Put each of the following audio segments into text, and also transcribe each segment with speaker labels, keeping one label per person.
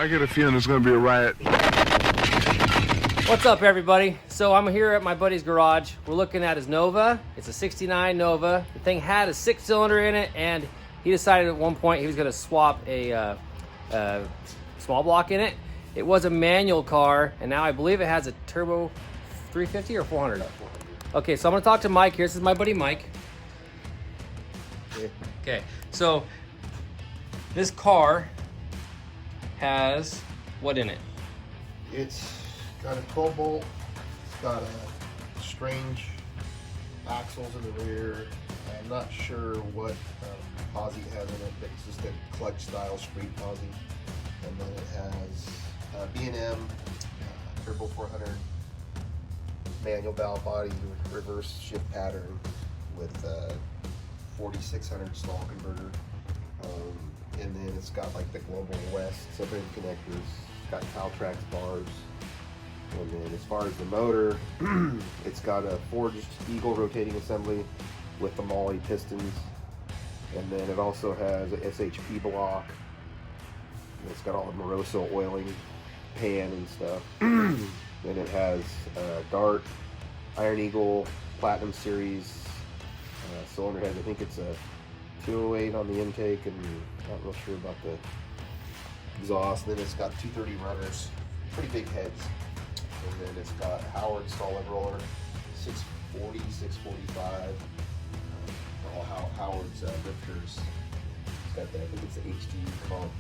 Speaker 1: I get a feeling it's going to be a riot.
Speaker 2: What's up, everybody? So I'm here at my buddy's garage. We're looking at his Nova. It's a 69 Nova. The thing had a 6-cylinder in it, and he decided at one point he was going to swap a small block in it. It was a manual car, and now I believe it has a turbo 350 or 400. Okay, so I'm going to talk to Mike here. This is my buddy Mike. Okay, so this car has what in it?
Speaker 3: It's got a 12-bolt. It's got a strange axles in the rear. I'm not sure what posi it has in it, but it's just a clutch-style street posi. And then it has B&M turbo 400 manual valve body with reverse shift pattern with 4600 stall converter. And then it's got like the Global West submarine connectors. It's got Caltrax bars. And then as far as the motor, it's got a forged Eagle rotating assembly with the Molly pistons. And then it also has a SHP block. And it's got all the Moroso oiling pan and stuff. Then it has Dart, Iron Eagle, Platinum Series cylinder heads. I think it's a 208 on the intake, and not real sure about the exhaust. And then it's got 230 runners, pretty big heads. And then it's got Howard solid roller, 640, 645. All Howard's lifters. It's got that, I think it's the HD comp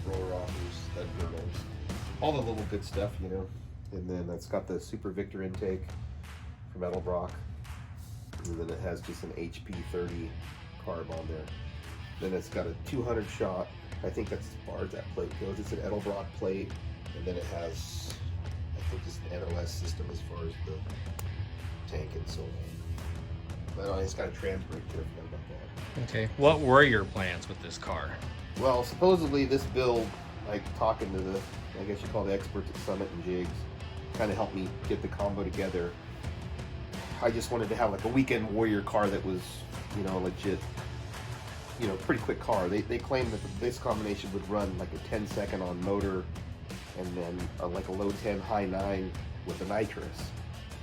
Speaker 3: roller offers, stud girdles, all the little good stuff, you know. And then it's got the Super Victor intake from Edelbrock. And then it has just an HP 30 carb on there. Then it's got a 200 shot. I think that's as far as that plate goes. It's an Edelbrock plate, and then it has, I think, just an NOS system as far as the tank and so on. But it's got a trans brake too. I forgot about that.
Speaker 2: Okay. What were your plans with this car?
Speaker 3: Well, supposedly this build, like talking to the, I guess you call the experts at Summit and Jigs, kind of helped me get the combo together. I just wanted to have like a weekend warrior car that was, you know, legit, you know, pretty quick car. They claimed that this combination would run like a 10-second on motor, and then like a low 10, high 9 with a nitrous.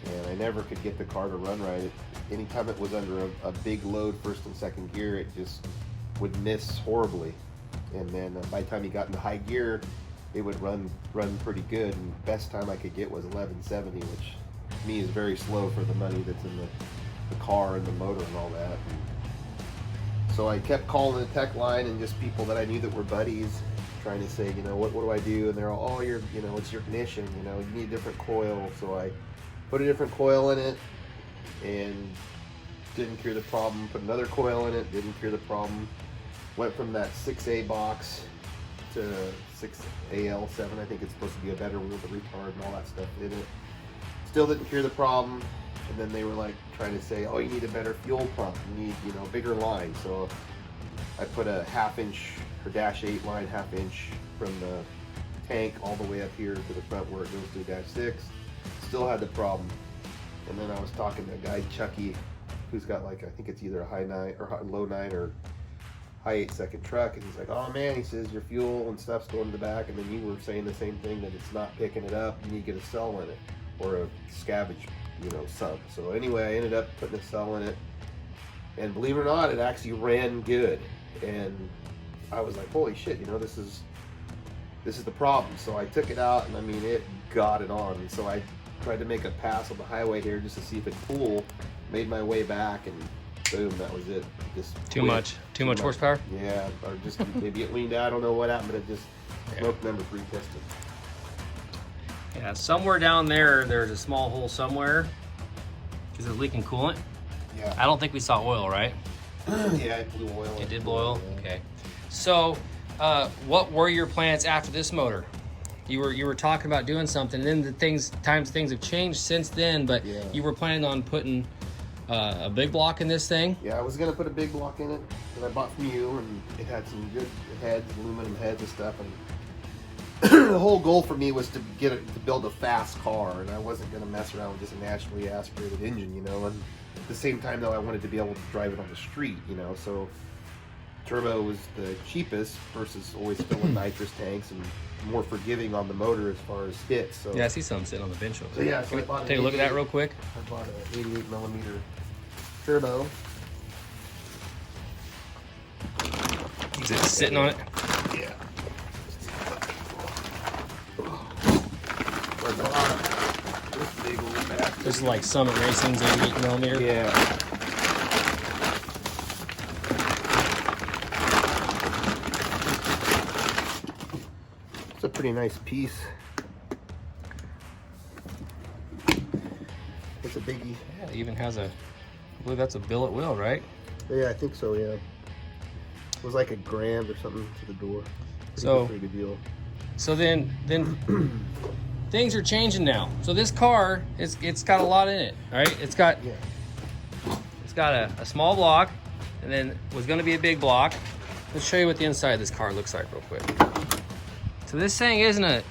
Speaker 3: And I never could get the car to run right. Anytime it was under a big load, first and second gear, it just would miss horribly. And then by the time you got into high gear, it would run pretty good. And best time I could get was 1170, which to me is very slow for the money that's in the car and the motor and all that. And so I kept calling the tech line and just people that I knew that were buddies, trying to say, you know, what do I do? And they're all, oh, you know, it's your ignition, you know, you need a different coil. So I put a different coil in it and didn't cure the problem. Put another coil in it, didn't cure the problem. Went from that 6A box to 6AL7. I think it's supposed to be a better one with the retard and all that stuff in it. Still didn't cure the problem. And then they were like trying to say, oh, you need a better fuel pump. You need, you know, bigger line. So I put a 1/2 inch or -8 line, 1/2 inch from the tank all the way up here to the front where it goes to the -6. Still had the problem. And then I was talking to a guy, Chucky, who's got like, I think it's either a high 9 or low 9 or high 8-second truck. And he's like, oh man, he says your fuel and stuff's going to the back. And then you were saying the same thing, that it's not picking it up. You need to get a cell in it or a scavenge, you know, sump. So anyway, I ended up putting a cell in it. And believe it or not, it actually ran good. And I was like, holy shit, you know, this is the problem. So I took it out, and I mean, it got it on. And so I tried to make a pass on the highway here just to see if it cool. Made my way back, and boom, that was it. Just
Speaker 2: Too much horsepower?
Speaker 3: Yeah, or just maybe it leaned out. I don't know what happened, but it just smoked number 3 piston.
Speaker 2: Yeah, somewhere down there's a small hole somewhere. Is it leaking coolant?
Speaker 3: Yeah.
Speaker 2: I don't think we saw oil, right?
Speaker 3: Yeah, it blew oil.
Speaker 2: It did blow oil?
Speaker 3: Yeah.
Speaker 2: Okay. So, what were your plans after this motor? You were talking about doing something, and then things have changed since then, but
Speaker 3: yeah.
Speaker 2: You were planning on putting a big block in this thing?
Speaker 3: Yeah, I was gonna put a big block in it that I bought from you, and it had some good heads, aluminum heads and stuff. And the whole goal for me was to build a fast car, and I wasn't gonna mess around with just a naturally aspirated engine, you know. And at the same time, though, I wanted to be able to drive it on the street, you know. So turbo was the cheapest versus always filling nitrous tanks and more forgiving on the motor as far as hits. So
Speaker 2: Yeah, I see something sitting on the bench over
Speaker 3: So
Speaker 2: there.
Speaker 3: yeah, so
Speaker 2: Can
Speaker 3: I
Speaker 2: we
Speaker 3: bought an
Speaker 2: take a look at that
Speaker 3: 88
Speaker 2: real quick?
Speaker 3: I bought an 88 millimeter turbo.
Speaker 2: Is it sitting on it?
Speaker 3: Yeah. This big old bastard.
Speaker 2: This is like Summit Racing's 88 millimeter.
Speaker 3: Yeah. It's a pretty nice piece. It's a biggie.
Speaker 2: Yeah, it even has a, I believe that's a billet wheel, right?
Speaker 3: Yeah, I think so, yeah. It was like $1,000 or something to the door. Pretty good deal.
Speaker 2: So then things are changing now. So this car, it's got a lot in it, all right? It's got a small block, and then was gonna be a big block. Let's show you what the inside of this car looks like real quick. So this thing isn't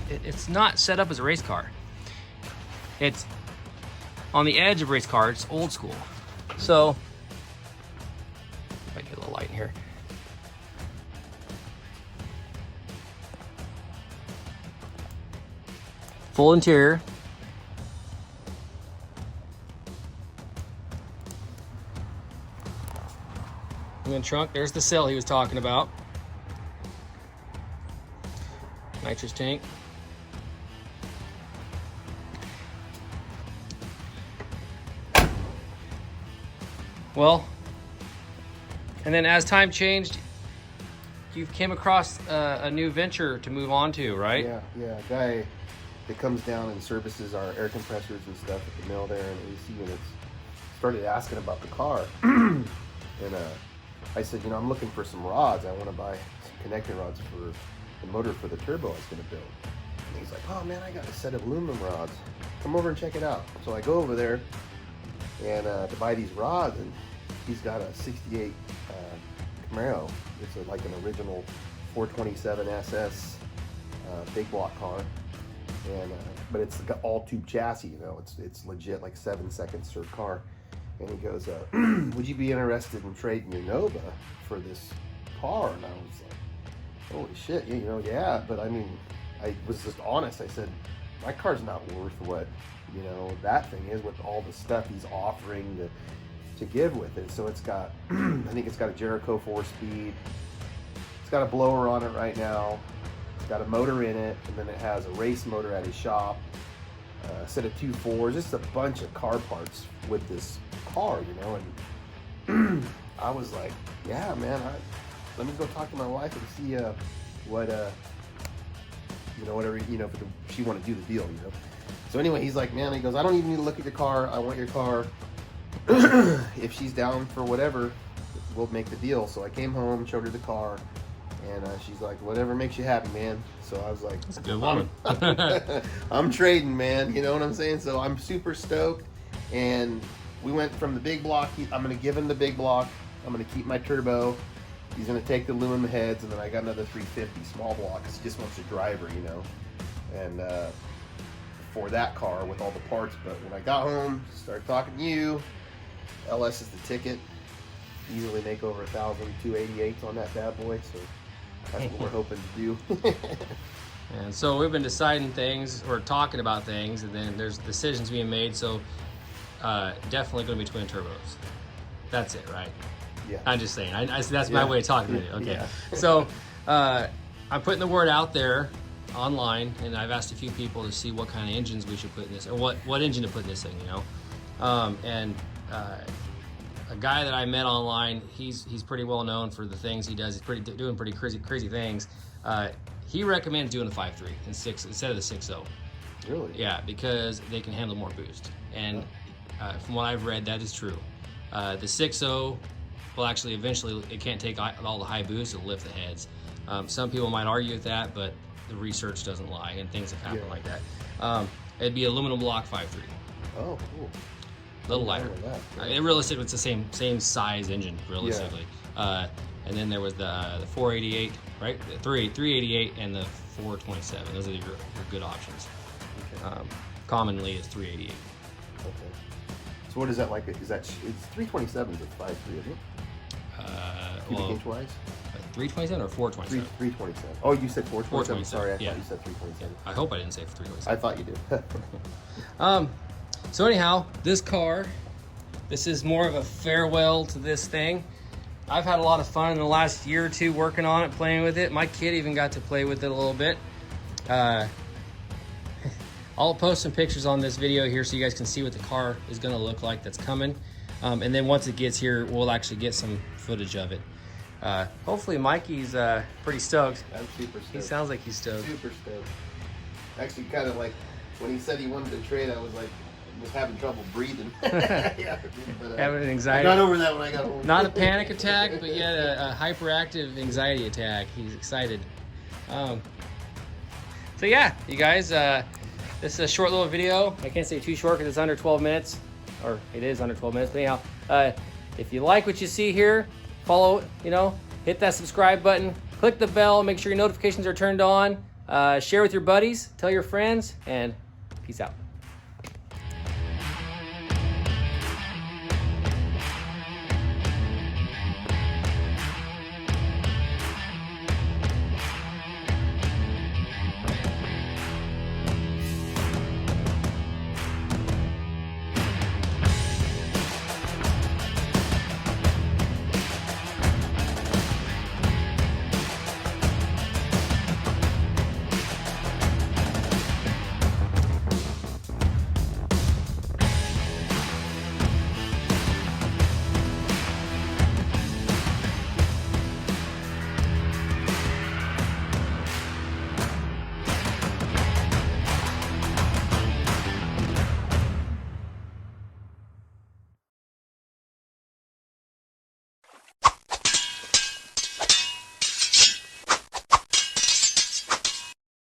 Speaker 2: it's not set up as a race car. It's on the edge of race car, it's old school. So, if I get a little light in here. Full interior. And then trunk, there's the cell he was talking about. Nitrous tank. Well, and then as time changed, you came across a new venture to move on to, right?
Speaker 3: Yeah, a guy that comes down and services our air compressors and stuff at the mill there and AC units started asking about the car. And I said, I'm looking for some rods. I want to buy some connecting rods for the motor for the turbo I was going to build. And he's like, oh man, I got a set of aluminum rods. Come over and check it out. So I go over there and to buy these rods, and he's got a 68 Camaro. It's like an original 427 SS big block car. And but it's got all tube chassis, it's legit like 7-second cert car. And he goes, would you be interested in trading your Nova for this car? And I was like, holy shit, yeah. But I mean, I was just honest. I said, my car's not worth what that thing is, with all the stuff he's offering to give with it. So it's got, I think it's got a Jericho 4-speed. It's got a blower on it right now. It's got a motor in it, and then it has a race motor at his shop, a set of 2.4s, just a bunch of car parts with this car, and I was like, yeah, man, let me go talk to my wife and see what whatever, if she want to do the deal, So anyway, he's like, man, he goes, I don't even need to look at your car. I want your car. If she's down for whatever, we'll make the deal. So I came home, showed her the car, and she's like, whatever makes you happy, man. So I was like,
Speaker 2: that's a good woman.
Speaker 3: I'm trading, man. You know what I'm saying? So I'm super stoked. And we went from the big block. I'm going to give him the big block. I'm going to keep my turbo. He's going to take the aluminum heads, and then I got another 350 small block because he just wants a driver, And for that car with all the parts. But when I got home, started talking to you. LS is the ticket. Easily make over 1,000 288s on that bad boy. So that's what we're hoping to do.
Speaker 2: And so we've been deciding things, or talking about things, and then there's decisions being made. So definitely going to be twin turbos. That's it, right?
Speaker 3: Yeah.
Speaker 2: I'm just saying. That's my way of talking to you. Okay.
Speaker 3: Yeah.
Speaker 2: So I'm putting the word out there online, and I've asked a few people to see what kind of engines we should put in this, or what engine to put in this thing, And a guy that I met online, he's pretty well known for the things he does. He's doing pretty crazy things. He recommends doing the 5.3 and 6 instead of the 6.0.
Speaker 3: Really?
Speaker 2: Yeah, because they can handle more boost. And from what I've read, that is true. The 6.0 will actually eventually, it can't take all the high boost, it'll lift the heads. Some people might argue with that, but the research doesn't lie, and things have happened like that. It'd be aluminum block 5.3.
Speaker 3: Oh, cool.
Speaker 2: A little lighter. Realistically, it's the same size engine, realistically. Yeah. And then there was the 488, right? The 388 and the 427. Those are your good options. Okay. Commonly, it's 388.
Speaker 3: Okay. So what is that like? Is that it's 327 is 5.3, isn't it? Cubic inch wise?
Speaker 2: 327 or 427?
Speaker 3: 327. Oh, you said 427.
Speaker 2: 427,
Speaker 3: Sorry, I
Speaker 2: yeah.
Speaker 3: thought you said 327.
Speaker 2: I hope I didn't say 327.
Speaker 3: I thought you did.
Speaker 2: So anyhow, this car, this is more of a farewell to this thing. I've had a lot of fun in the last year or two working on it, playing with it. My kid even got to play with it a little bit. I'll post some pictures on this video here so you guys can see what the car is gonna look like that's coming. And then once it gets here, we'll actually get some footage of it. Hopefully Mikey's pretty stoked.
Speaker 3: I'm super stoked.
Speaker 2: He sounds like he's stoked.
Speaker 3: Super stoked. Actually, kind of like when he said he wanted to trade, I was like, was having trouble breathing. Yeah, but,
Speaker 2: Having an anxiety.
Speaker 3: I got over that when I got home.
Speaker 2: Not a panic attack, but yet a hyperactive anxiety attack. He's excited. So yeah, you guys, this is a short little video. I can't say too short because it's under 12 minutes, or it is under 12 minutes. But anyhow, if you like what you see here, follow, hit that subscribe button, click the bell, make sure your notifications are turned on, share with your buddies, tell your friends, and peace out.